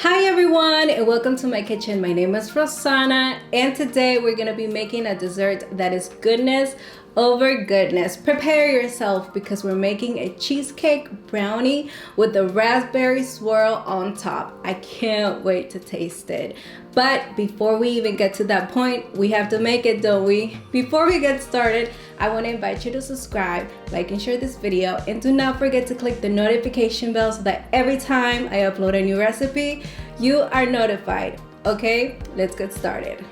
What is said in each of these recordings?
Hi everyone and welcome to my kitchen. My name is Rosanna and today we're going to be making a dessert that is goodness over goodness. Prepare yourself because we're making a cheesecake brownie with the raspberry swirl on top. I can't wait to taste it. But before we even get to that point, we have to make it, don't we? Before we get started, I want to invite you to subscribe, like and share this video, and do not forget to click the notification bell so that every time I upload a new recipe, you are notified. Okay, let's get started.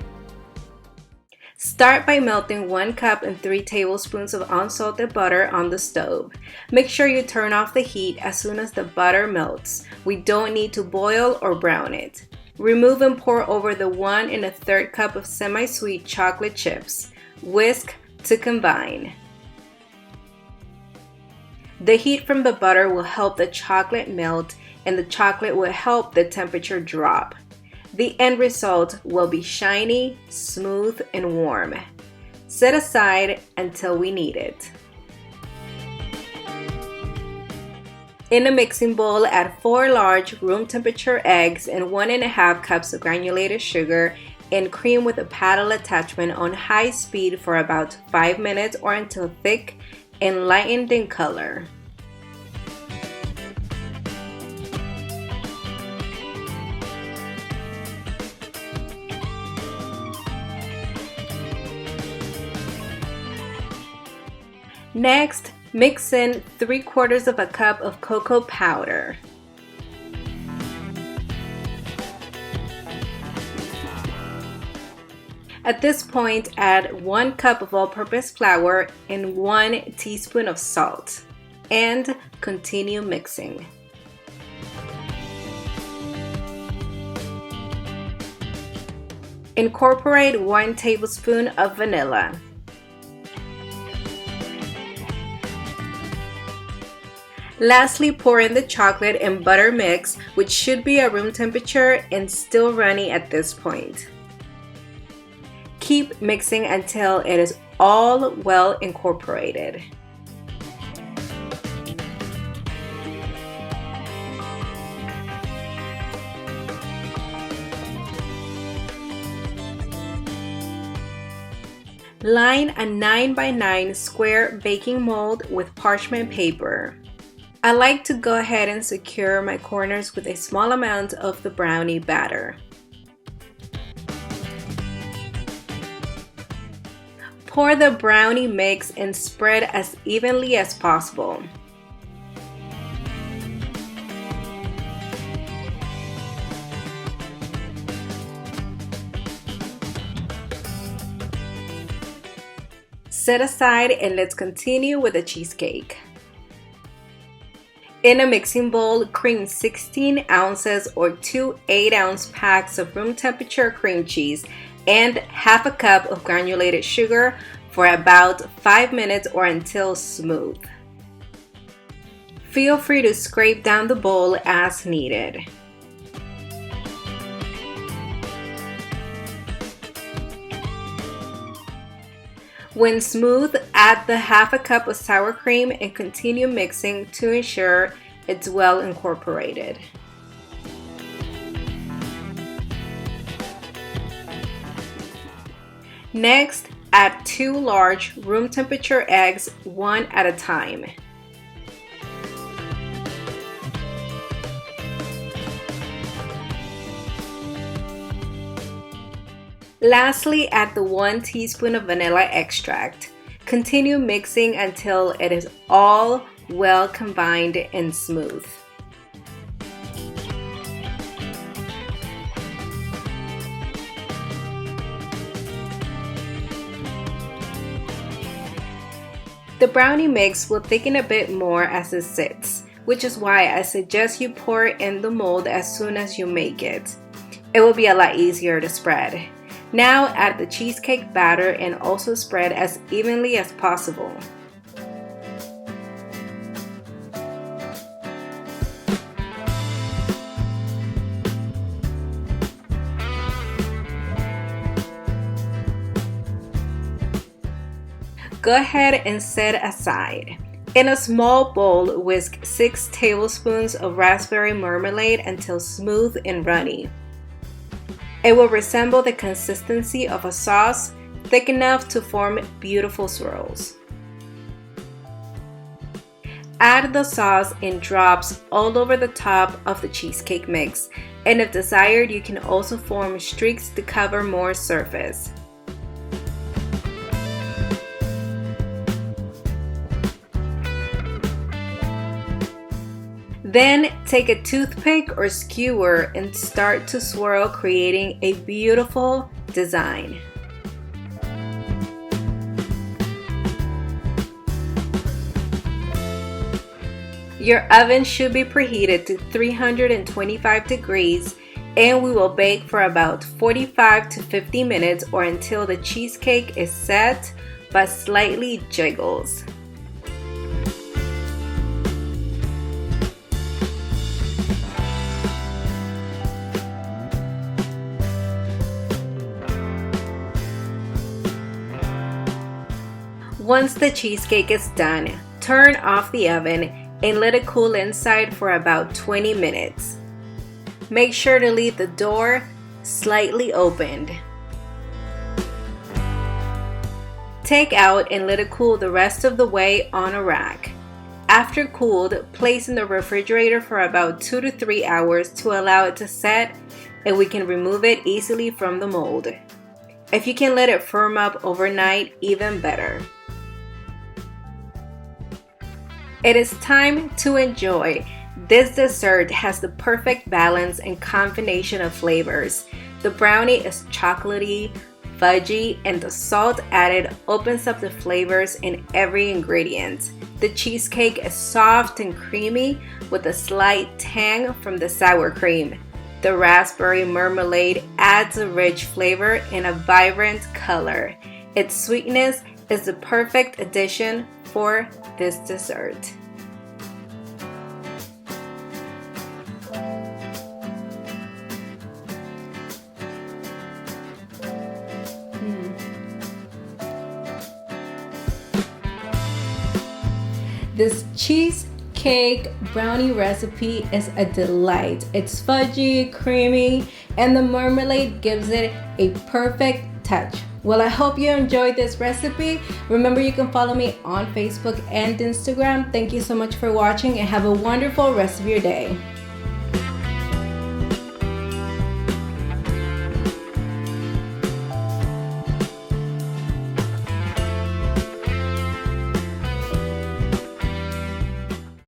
Start by melting 1 cup and 3 tablespoons of unsalted butter on the stove. Make sure you turn off the heat as soon as the butter melts. We don't need to boil or brown it. Remove and pour over the 1 1/3 cup of semi-sweet chocolate chips. Whisk to combine. The heat from the butter will help the chocolate melt and the chocolate will help the temperature drop. The end result will be shiny, smooth, and warm. Set aside until we need it. In a mixing bowl, add 4 large room temperature eggs and 1 1/2 cups of granulated sugar and cream with a paddle attachment on high speed for about 5 minutes or until thick and lightened in color. Next, mix in 3/4 of a cup of cocoa powder. At this point, add 1 cup of all-purpose flour and 1 teaspoon of salt, and continue mixing. Incorporate 1 tablespoon of vanilla. Lastly, pour in the chocolate and butter mix, which should be at room temperature and still runny at this point. Keep mixing until it is all well incorporated. Line a 9x9 square baking mold with parchment paper. I like to go ahead and secure my corners with a small amount of the brownie batter. Pour the brownie mix and spread as evenly as possible. Set aside and let's continue with the cheesecake. In a mixing bowl, cream 16 ounces or 2 8-ounce packs of room temperature cream cheese and 1/2 cup of granulated sugar for about 5 minutes or until smooth. Feel free to scrape down the bowl as needed. When smooth, add the 1/2 cup of sour cream and continue mixing to ensure it's well incorporated. Next, add 2 large room temperature eggs, 1 at a time. Lastly, add the 1 teaspoon of vanilla extract. Continue mixing until it is all well combined and smooth. The brownie mix will thicken a bit more as it sits, which is why I suggest you pour it in the mold as soon as you make it. It will be a lot easier to spread. Now add the cheesecake batter and also spread as evenly as possible. Go ahead and set aside. In a small bowl, whisk 6 tablespoons of raspberry marmalade until smooth and runny. It will resemble the consistency of a sauce, thick enough to form beautiful swirls. Add the sauce in drops all over the top of the cheesecake mix, and if desired, you can also form streaks to cover more surface. Then take a toothpick or skewer and start to swirl, creating a beautiful design. Your oven should be preheated to 325 degrees, and we will bake for about 45 to 50 minutes or until the cheesecake is set but slightly jiggles. Once the cheesecake is done, turn off the oven and let it cool inside for about 20 minutes. Make sure to leave the door slightly opened. Take out and let it cool the rest of the way on a rack. After cooled, place in the refrigerator for about 2 to 3 hours to allow it to set, and we can remove it easily from the mold. If you can let it firm up overnight, even better. It is time to enjoy. This dessert has the perfect balance and combination of flavors. The brownie is chocolatey, fudgy, and the salt added opens up the flavors in every ingredient. The cheesecake is soft and creamy with a slight tang from the sour cream. The raspberry marmalade adds a rich flavor and a vibrant color. Its sweetness is the perfect addition for this dessert. This cheesecake brownie recipe is a delight. It's fudgy, creamy, and the marmalade gives it a perfect touch. Well, I hope you enjoyed this recipe. Remember, you can follow me on Facebook and Instagram. Thank you so much for watching and have a wonderful rest of your day.